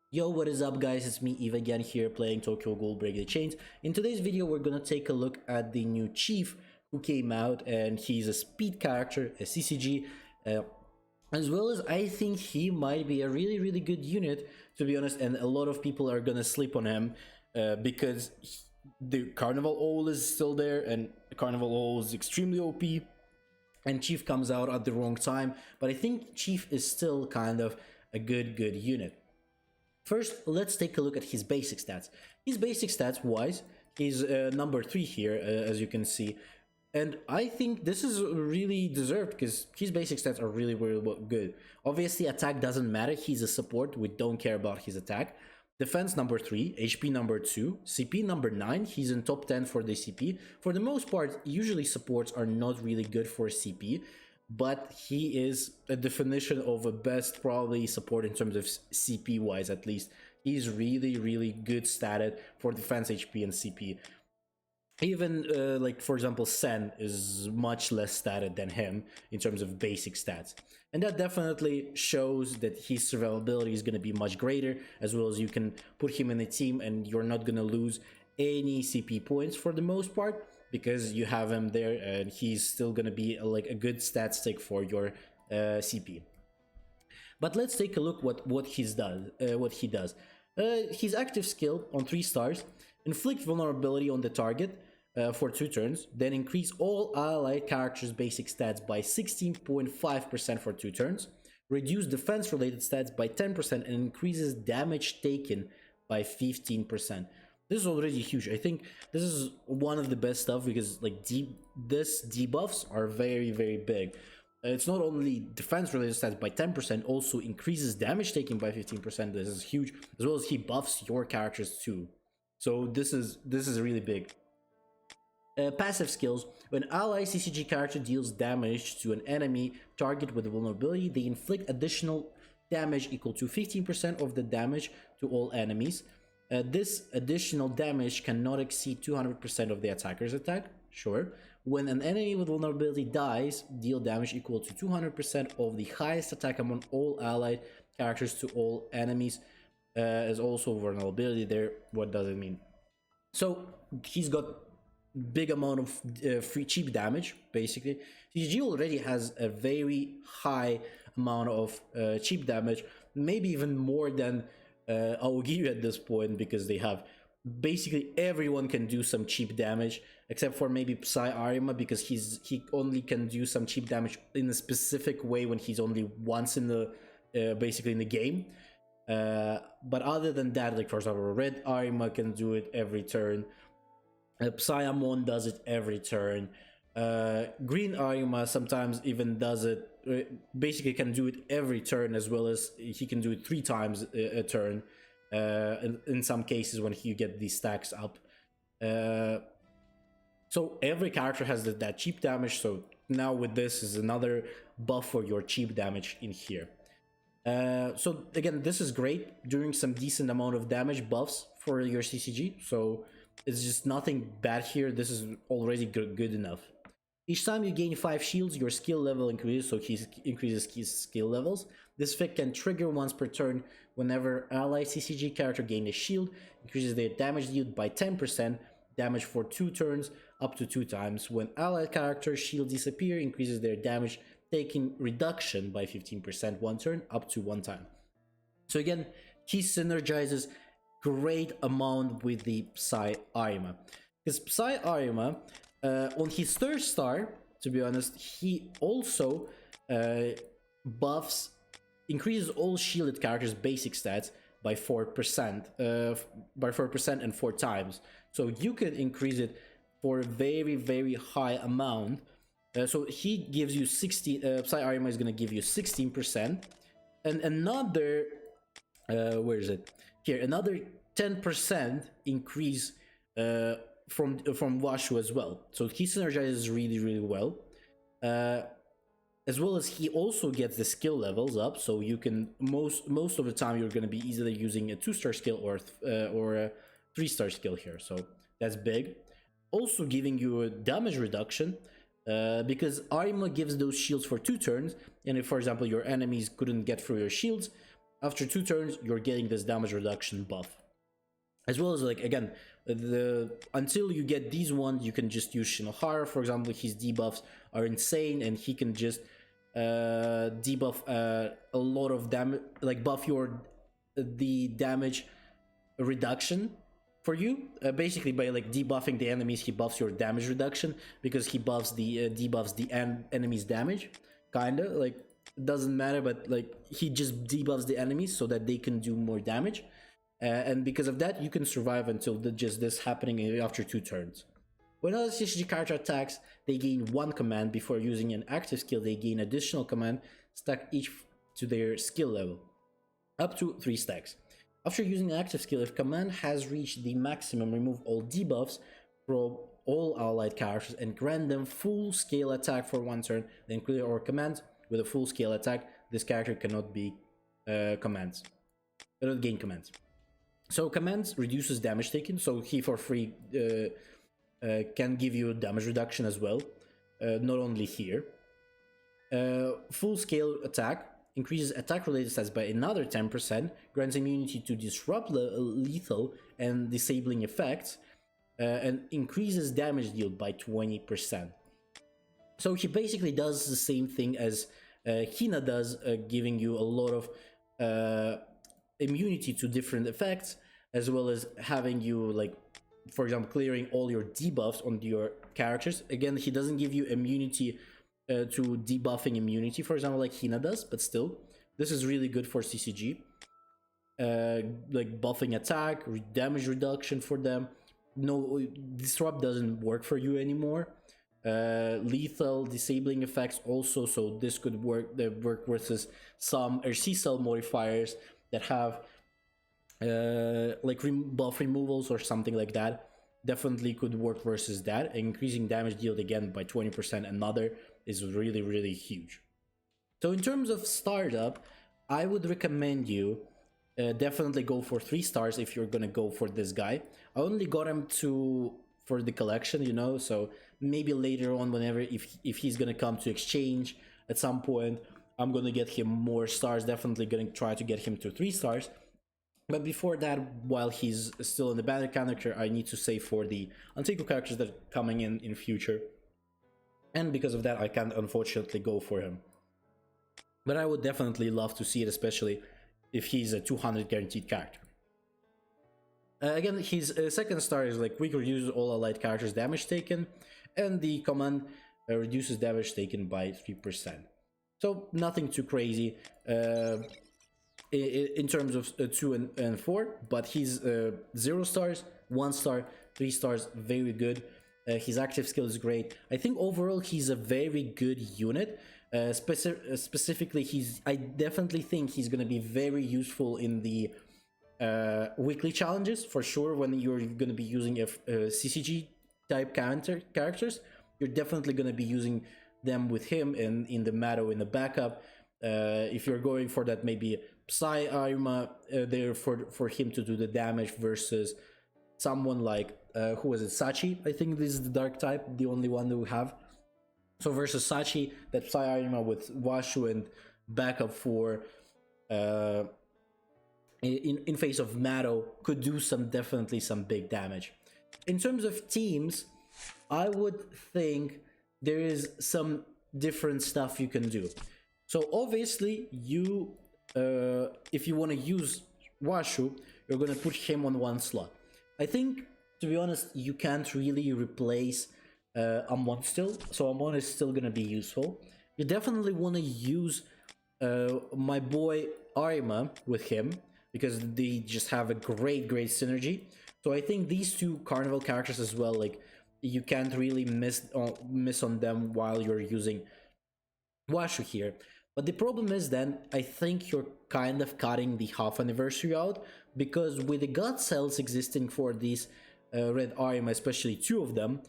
Yo, what is up guys, it's me Eve again here playing Tokyo Ghoul Break the Chains. In today's video we're gonna take a look at the new chief who came out, and he's a speed character, a CCG, uh, as well as I think he might be a really good unit, to be honest, and a lot of people are gonna sleep on him because the Carnival Owl is still there, and Carnival Owl is extremely OP, and Chief comes out at the wrong time, but I think Chief is still kind of a good unit. First, let's take a look at his basic stats. His basic stats wise, he's number 3 here, as you can see. And I think this is really deserved because his basic stats are really good. Obviously, attack doesn't matter. He's a support. We don't care about his attack. Defense number 3, HP number 2, CP number 9. He's in top 10 for the CP. For the most part, usually supports are not really good for CP, but he is a definition of a best probably support in terms of CP wise. At least he's really good statted for defense, HP and CP. Even like for example Sen is much less statted than him in terms of basic stats, and that definitely shows that his survivability is going to be much greater, as well as you can put him in a team and you're not going to lose any CP points for the most part, because you have him there and he's still going to be like a good stat stick for your CP. But let's take a look what he does. His active skill on 3 stars: inflict vulnerability on the target for 2 turns, then increase all allied characters' basic stats by 16.5% for 2 turns, reduce defense related stats by 10%, and increases damage taken by 15%. This is already huge. I think this is one of the best stuff because like this debuffs are very big. It's not only defense related stats by 10%, also increases damage taken by 15%. This is huge, as well as he buffs your characters too. So this is really big. Passive skills: when ally CCG character deals damage to an enemy target with a vulnerability, they inflict additional damage equal to 15% of the damage to all enemies. This additional damage cannot exceed 200% of the attacker's attack. Sure. When an enemy with vulnerability dies, deal damage equal to 200% of the highest attack among all allied characters to all enemies. Is also vulnerability there. What does it mean? So he's got big amount of free cheap damage. Basically, CCG already has a very high amount of cheap damage, maybe even more than Aogiri at this point, because they have basically everyone can do some cheap damage except for maybe Psy Arima, because he only can do some cheap damage in a specific way when he's only once in the basically in the game. But other than that, like for example, Red Arima can do it every turn. Psyamon does it every turn. Green Arima sometimes even does it, basically can do it every turn, as well as he can do it 3 times a turn in some cases when you get these stacks up. So every character has that cheap damage, so now with this is another buff for your cheap damage in here. So again, this is great, doing some decent amount of damage buffs for your CCG, so it's just nothing bad here. This is already good enough. Each time you gain 5 shields, your skill level increases, so he increases his skill levels. This effect can trigger once per turn whenever ally CCG character gains a shield, increases their damage dealt by 10%, damage for 2 turns, up to 2 times. When allied character shield disappear, increases their damage taking reduction by 15% 1 turn, up to 1 time. So again, he synergizes great amount with the Psy Arima, because Psy Arima on his 3rd star, to be honest, he also increases all shielded characters basic stats by 4% and 4 times. So you can increase it for a very high amount. So he gives you 60. Psy Arima is going to give you 16%, and another where is it here, another 10% increase from Washu as well. So he synergizes really well, as well as he also gets the skill levels up, so you can most of the time you're going to be easily using a 2-star skill or a 3-star skill here, so that's big. Also giving you a damage reduction, because Arima gives those shields for 2 turns, and if for example your enemies couldn't get through your shields, After 2 turns, you're getting this damage reduction buff. As well as, like, again, until you get these ones, you can just use Shinohara. For example, his debuffs are insane, and he can just debuff a lot of damage, like buff the damage reduction for you. Basically, by like debuffing the enemies, he buffs your damage reduction, because he buffs the debuffs the enemy's damage. Kinda like, it doesn't matter, but like he just debuffs the enemies so that they can do more damage. And because of that, you can survive until just this happening after 2 turns. When other CCG character attacks, they gain 1 command. Before using an active skill, they gain additional command, stack each to their skill level, up to 3 stacks. After using an active skill, if command has reached the maximum, remove all debuffs from all allied characters and grant them full scale attack for 1 turn, then clear all commands with a full scale attack. This character cannot be commands, cannot gain commands. So commands reduces damage taken, so he for free can give you damage reduction as well, not only here. Full scale attack increases attack related stats by another 10%, grants immunity to disrupt lethal and disabling effects, and increases damage dealt by 20%. So he basically does the same thing as Hina does, giving you a lot of immunity to different effects, as well as having you, like, for example, clearing all your debuffs on your characters. Again, he doesn't give you immunity to debuffing immunity, for example, like Hina does, but still, this is really good for CCG. Like buffing attack, damage reduction for them. No, disrupt doesn't work for you anymore. Lethal, disabling effects also, so this could work versus some RC cell modifiers that have like buff removals or something like that. Definitely could work versus that. Increasing damage dealt again by 20% another is really, really huge. So in terms of startup, I would recommend you definitely go for 3 stars if you're gonna go for this guy. I only got him for the collection, you know, so maybe later on, whenever if he's gonna come to exchange at some point, I'm gonna get him more stars. Definitely gonna try to get him to 3 stars. But before that, while he's still in the banner character, I need to save for the Antico characters that are coming in future. And because of that, I can't unfortunately go for him. But I would definitely love to see it, especially if he's a 200 guaranteed character. Again, his second star is like quick reduces all allied characters damage taken, and the command reduces damage taken by 3%. So nothing too crazy in terms of 2 and 4, but he's 0 stars, 1 star, 3 stars, very good. His active skill is great. I think overall he's a very good unit. Specifically, I definitely think he's going to be very useful in the weekly challenges for sure. When you're going to be using CCG type characters, you're definitely going to be using them with him in the Mado in the backup. If you're going for that, maybe Psy Arima there for him to do the damage versus someone like who was it, Sachi? I think this is the dark type, the only one that we have. So versus Sachi, that Psy Arima with Washu and backup for in face of Mado could do definitely some big damage. In terms of teams, I would think there is some different stuff you can do. So obviously, you if you want to use Washu, you're gonna put him on 1 slot. I think, to be honest, you can't really replace Amon still, so Amon is still gonna be useful. You definitely want to use my boy Arima with him, because they just have a great synergy. So I think these 2 Carnival characters as well, like, you can't really miss on them while you're using Washu here. But the problem is then, I think you're kind of cutting the half anniversary out, because with the God cells existing for these Red Arima, especially 2 of them,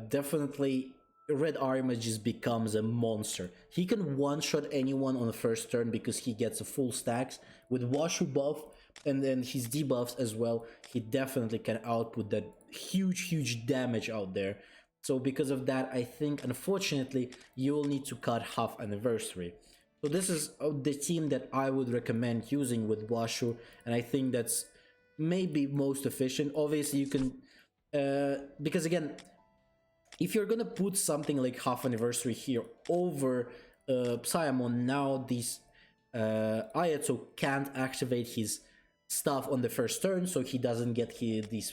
definitely Red Arima just becomes a monster. He can one-shot anyone on the first turn because he gets a full stacks. With Washu buff and then his debuffs as well, he definitely can output that huge damage out there. So because of that, I think unfortunately you will need to cut half anniversary. So this is the team that I would recommend using with Washu, and I think that's maybe most efficient. Obviously, you can because again, if you're gonna put something like half anniversary here over Psyamon, now these Ayato can't activate his stuff on the first turn, so he doesn't get his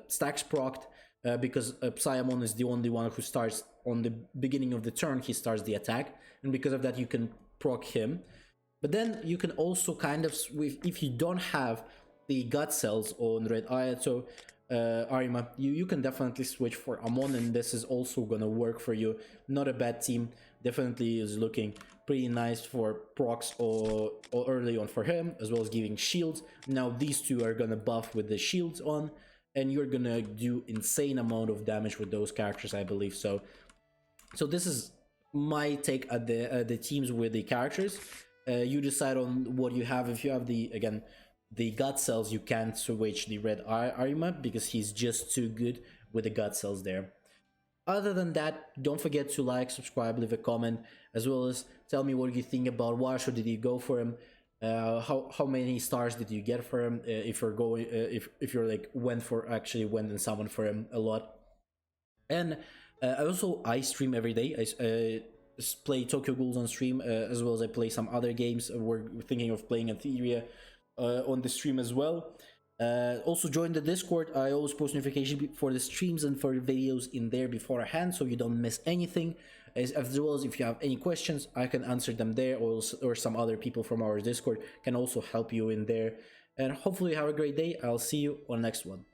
stacks procced because Psyamon is the only one who starts on the beginning of the turn. He starts the attack, and because of that, you can proc him. But then you can also kind of, if you don't have the gut cells on Red Ayato, Arima, you can definitely switch for Amon, and this is also gonna work for you. Not a bad team. Definitely is looking pretty nice for procs or early on for him, as well as giving shields. Now these two are gonna buff with the shields on, and you're gonna do insane amount of damage with those characters, I believe. So this is my take at the teams with the characters. You decide on what you have. If you have the gut cells, you can't switch the red Arima because he's just too good with the gut cells there. Other than that, don't forget to like, subscribe, leave a comment, as well as tell me what you think about Washu. Did you go for him? How many stars did you get for him? If you're going, if you're like went and summoned for him a lot. And I stream every day. I play Tokyo Ghouls on stream, as well as I play some other games. We're thinking of playing Etheria on the stream as well. Also join the Discord. I always post notification for the streams and for videos in there beforehand, so you don't miss anything. As well as if you have any questions, I can answer them there, or some other people from our Discord can also help you in there. And hopefully you have a great day. I'll see you on the next one.